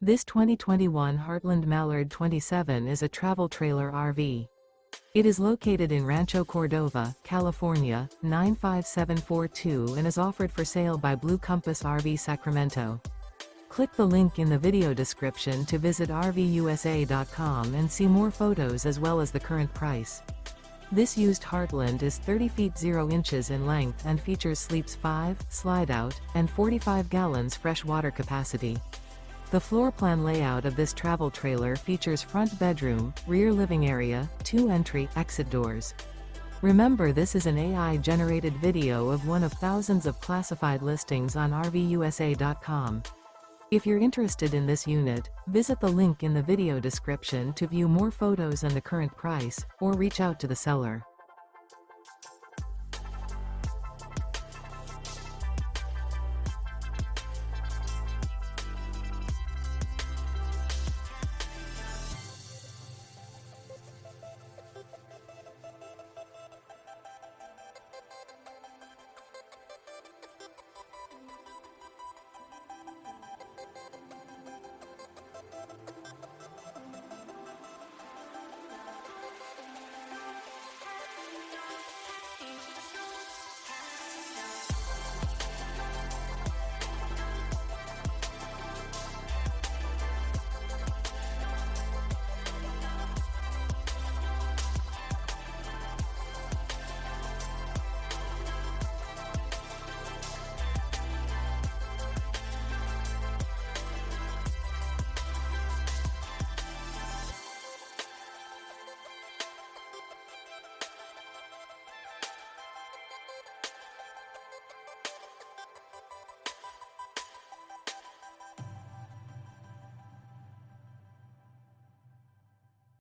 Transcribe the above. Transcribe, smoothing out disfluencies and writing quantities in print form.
This 2021 Heartland Mallard 27 is a travel trailer RV. It is located in Rancho Cordova, California, 95742 and is offered for sale by Blue Compass RV Sacramento. Click the link in the video description to visit RVUSA.com and see more photos as well as the current price. This used Heartland is 30 feet 0 inches in length and features sleeps 5, slide-out, and 45 gallons fresh water capacity. The floor plan layout of this travel trailer features front bedroom, rear living area, 2 entry/exit doors. Remember, this is an AI-generated video of one of thousands of classified listings on RVUSA.com. If you're interested in this unit, visit the link in the video description to view more photos and the current price, or reach out to the seller.